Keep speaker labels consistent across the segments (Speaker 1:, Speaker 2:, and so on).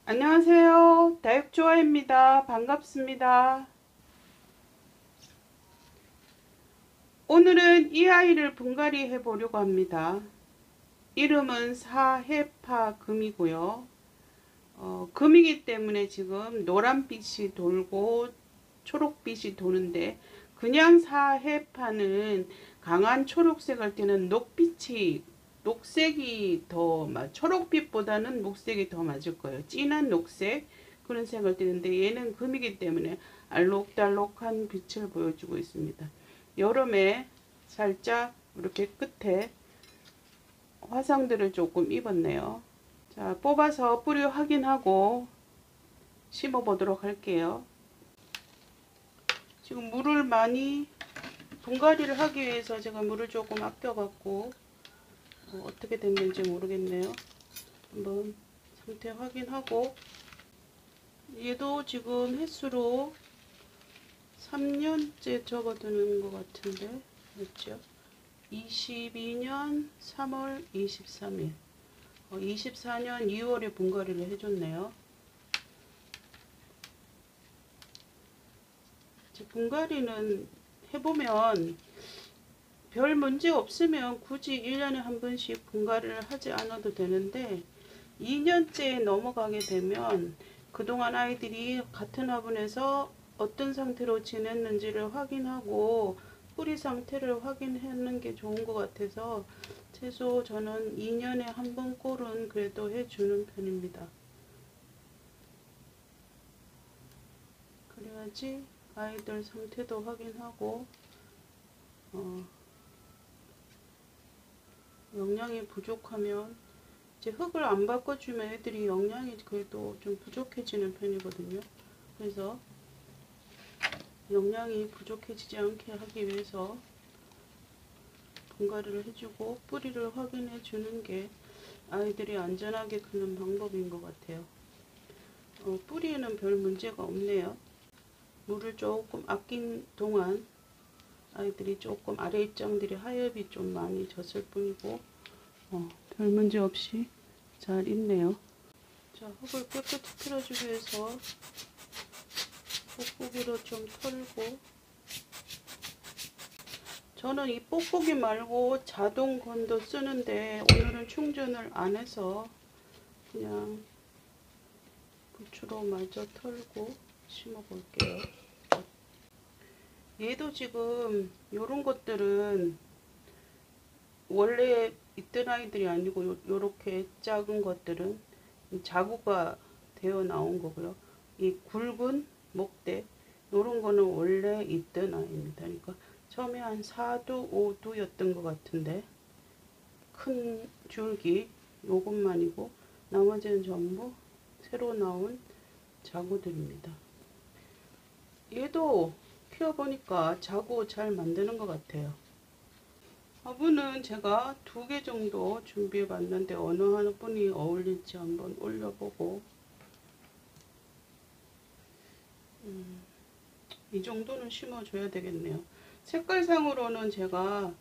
Speaker 1: 안녕하세요. 다육조아입니다. 반갑습니다. 오늘은 이 아이를 분갈이 해 보려고 합니다. 이름은 사해파 금이고요. 금이기 때문에 지금 노란빛이 돌고 초록빛이 도는데, 그냥 사해파는 강한 초록색을 띠는 녹색이 더 초록빛보다는 녹색이 더 맞을 거예요. 진한 녹색 그런 색을 띠는데, 얘는 금이기 때문에 알록달록한 빛을 보여주고 있습니다. 여름에 살짝 이렇게 끝에 화상들을 조금 입었네요. 자, 뽑아서 뿌리 확인하고 심어 보도록 할게요. 지금 물을 많이 분갈이를 하기 위해서 제가 물을 조금 아껴 갖고 어떻게 됐는지 모르겠네요. 한번 상태 확인하고, 얘도 지금 횟수로 3년째 접어드는 것 같은데, 맞죠? 22년 3월 23일 24년 2월에 분갈이를 해줬네요. 분갈이는 해보면 별 문제 없으면 굳이 1년에 한 번씩 분갈이를 하지 않아도 되는데, 2년째 넘어가게 되면 그동안 아이들이 같은 화분에서 어떤 상태로 지냈는지를 확인하고 뿌리 상태를 확인하는 게 좋은 것 같아서, 최소 저는 2년에 한 번 꼴은 그래도 해주는 편입니다. 그래야지 아이들 상태도 확인하고 영양이 부족하면, 이제 흙을 안 바꿔주면 애들이 영양이 그래도 좀 부족해지는 편이거든요. 그래서 영양이 부족해지지 않게 하기 위해서 분갈이를 해주고 뿌리를 확인해 주는 게 아이들이 안전하게 크는 방법인 것 같아요. 뿌리에는 별 문제가 없네요. 물을 조금 아낀 동안 아이들이 조금 아래 입장들이 하엽이 좀 많이 졌을 뿐이고 별 문제 없이 잘 있네요. 자, 흙을 깨끗이 틀어주기 위해서 뽁뽁이로 좀 털고, 저는 이 뽁뽁이 말고 자동 건도 쓰는데 오늘은 충전을 안 해서 그냥 부추로 마저 털고 심어 볼게요. 얘도 지금 요런 것들은 원래 있던 아이들이 아니고, 요렇게 작은 것들은 자구가 되어 나온 거고요. 이 굵은 목대 요런 거는 원래 있던 아이입니다. 그러니까 처음에 한 4두 5두였던 것 같은데, 큰 줄기 요것만이고 나머지는 전부 새로 나온 자구들입니다. 얘도 키워보니까 자구 잘 만드는 것 같아요. 화분은 제가 2개 정도 준비해 봤는데 어느 화분이 어울릴지 한번 올려보고, 이 정도는 심어줘야 되겠네요. 색깔상으로는 제가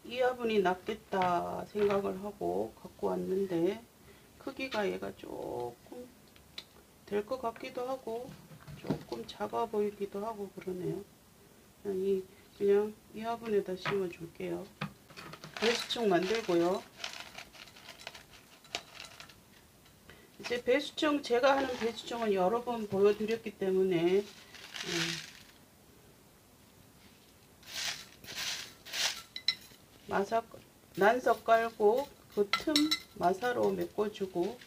Speaker 1: 이 화분이 낫겠다 생각을 하고 갖고 왔는데, 크기가 얘가 조금 될 것 같기도 하고 조금 작아 보이기도 하고 그러네요. 그냥 이 화분에다 심어 줄게요. 배수청 만들고요. 이제 배수청, 제가 하는 배수청은 여러 번 보여드렸기 때문에 난석 깔고 그 틈 마사로 메꿔주고,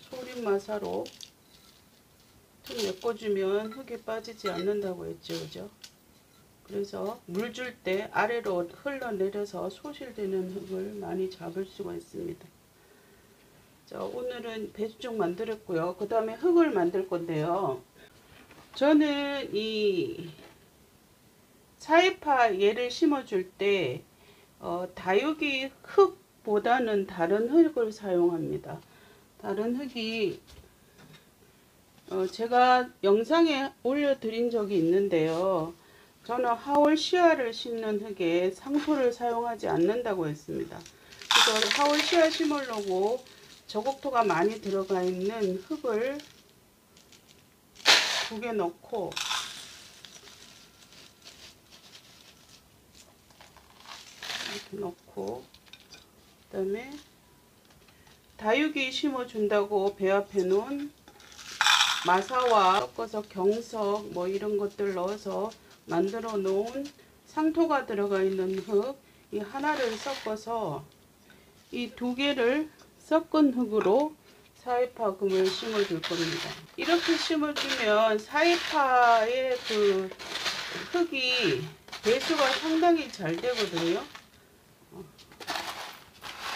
Speaker 1: 소림 마사로 틈 메꿔주면 흙이 빠지지 않는다고 했죠, 그죠? 그래서 물 줄 때 아래로 흘러내려서 소실되는 흙을 많이 잡을 수가 있습니다. 자, 오늘은 배수청 만들었고요. 그 다음에 흙을 만들 건데요. 저는 이 사이파 얘를 심어줄 때 다육이 흙보다는 다른 흙을 사용합니다. 다른 흙이 제가 영상에 올려드린 적이 있는데요. 저는 하월시아를 심는 흙에 상토를 사용하지 않는다고 했습니다. 그래서 하월시아 심으려고 저곡토가 많이 들어가 있는 흙을 2개 넣고 이렇게 넣고, 그 다음에 다육이 심어준다고 배합해 놓은 마사와 섞어서 경석 뭐 이런 것들 넣어서 만들어 놓은 상토가 들어가 있는 흙, 이 하나를 섞어서 이 2개를 섞은 흙으로 사이파 금을 심어줄 겁니다. 이렇게 심어주면 사이파의 그 흙이 배수가 상당히 잘 되거든요.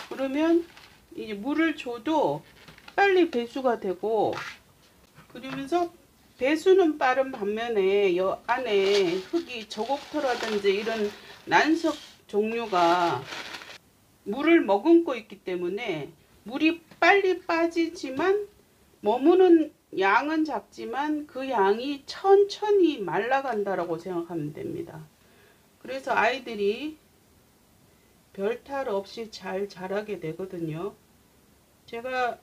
Speaker 1: 그러면 이제 물을 줘도 빨리 배수가 되고, 그러면서 배수는 빠른 반면에 이 안에 흙이 저곡토라든지 이런 난석 종류가 물을 머금고 있기 때문에 물이 빨리 빠지지만 머무는 양은 작지만 그 양이 천천히 말라간다라고 생각하면 됩니다. 그래서 아이들이 별탈 없이 잘 자라게 되거든요. 제가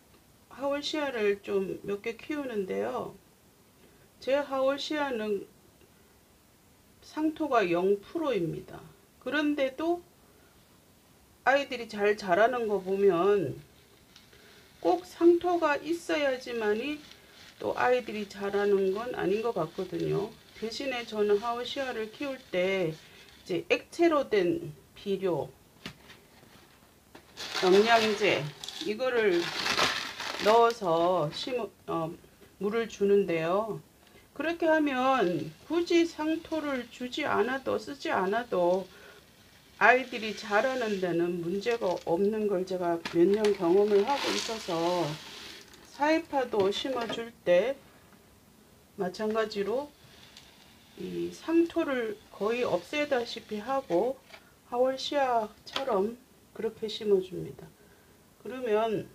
Speaker 1: 하울시아를 좀 몇 개 키우는데요. 제 하울시아는 상토가 0%입니다. 그런데도 아이들이 잘 자라는 거 보면 꼭 상토가 있어야지만이 또 아이들이 자라는 건 아닌 것 같거든요. 대신에 저는 하우시아를 키울 때 이제 액체로 된 비료, 영양제 이거를 넣어서 물을 주는데요. 그렇게 하면 굳이 상토를 주지 않아도 쓰지 않아도 아이들이 자라는 데는 문제가 없는 걸 제가 몇 년 경험을 하고 있어서 사이파도 심어줄 때 마찬가지로 이 상토를 거의 없애다시피 하고 하월시아처럼 그렇게 심어줍니다. 그러면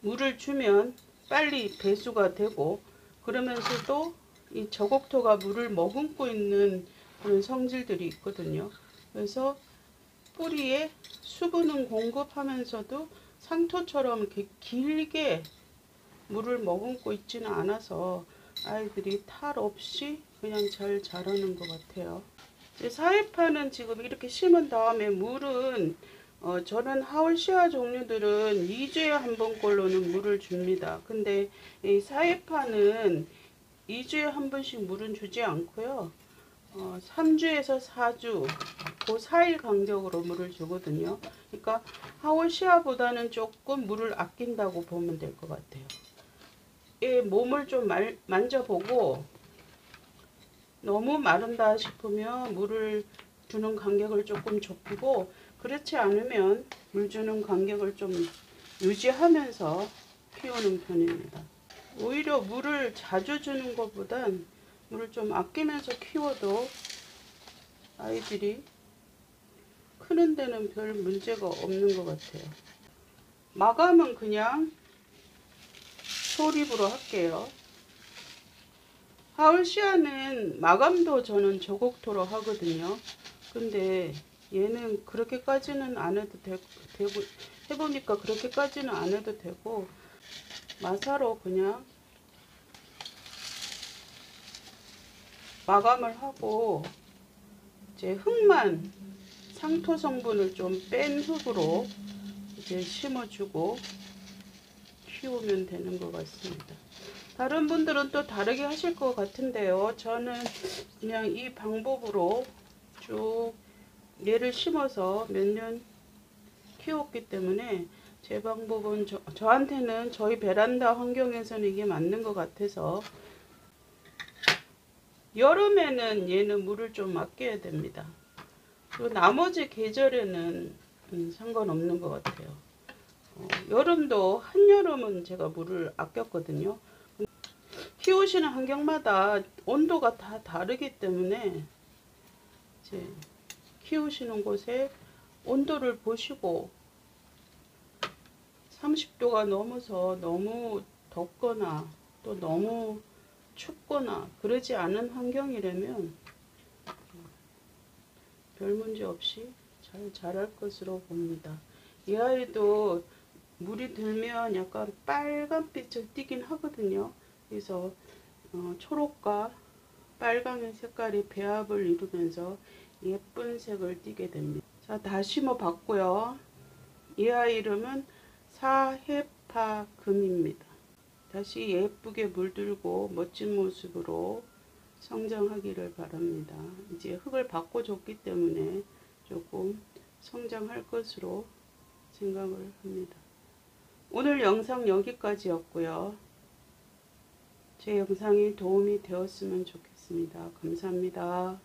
Speaker 1: 물을 주면 빨리 배수가 되고, 그러면서도 이 저곡토가 물을 머금고 있는 그런 성질들이 있거든요. 그래서 뿌리에 수분은 공급하면서도 상토처럼 이렇게 길게 물을 머금고 있지는 않아서 아이들이 탈 없이 그냥 잘 자라는 것 같아요. 사이파는 지금 이렇게 심은 다음에 물은 저는 하울시아 종류들은 2주에 한 번꼴로는 물을 줍니다. 근데 이 사이파는 2주에 한 번씩 물은 주지 않고요. 3주에서 4주 그 4일 간격으로 물을 주거든요. 그러니까 하울시아보다는 조금 물을 아낀다고 보면 될 것 같아요. 이 몸을 좀 만져보고 너무 마른다 싶으면 물을 주는 간격을 조금 좁히고, 그렇지 않으면 물 주는 간격을 좀 유지하면서 키우는 편입니다. 오히려 물을 자주 주는 것보단 물을 좀 아끼면서 키워도 아이들이 크는 데는 별 문제가 없는 것 같아요. 마감은 그냥 솔잎으로 할게요. 하울시아는 마감도 저는 저곡토로 하거든요. 근데 얘는 그렇게까지는 안 해도 되고, 해보니까 그렇게까지는 안 해도 되고, 마사로 그냥 마감을 하고 이제 흙만, 상토 성분을 좀 뺀 흙으로 이제 심어주고 키우면 되는 것 같습니다. 다른 분들은 또 다르게 하실 것 같은데요. 저는 그냥 이 방법으로 쭉 얘를 심어서 몇 년 키웠기 때문에 제 방법은 저한테는 저희 베란다 환경에서는 이게 맞는 것 같아서, 여름에는 얘는 물을 좀 아껴야 됩니다. 그리고 나머지 계절에는 상관없는 것 같아요. 여름도 한여름은 제가 물을 아꼈거든요. 키우시는 환경마다 온도가 다 다르기 때문에 이제 키우시는 곳에 온도를 보시고 30도가 넘어서 너무 덥거나 또 너무 춥거나 그러지 않은 환경이라면 별 문제 없이 잘 자랄 것으로 봅니다. 이 아이도 물이 들면 약간 빨간빛을 띠긴 하거든요. 그래서 초록과 빨강의 색깔이 배합을 이루면서 예쁜 색을 띠게 됩니다. 자, 다 심어 봤고요. 이 아이 이름은 사해파금입니다. 다시 예쁘게 물들고 멋진 모습으로 성장하기를 바랍니다. 이제 흙을 바꿔줬기 때문에 조금 성장할 것으로 생각을 합니다. 오늘 영상 여기까지였고요. 제 영상이 도움이 되었으면 좋겠습니다. 감사합니다.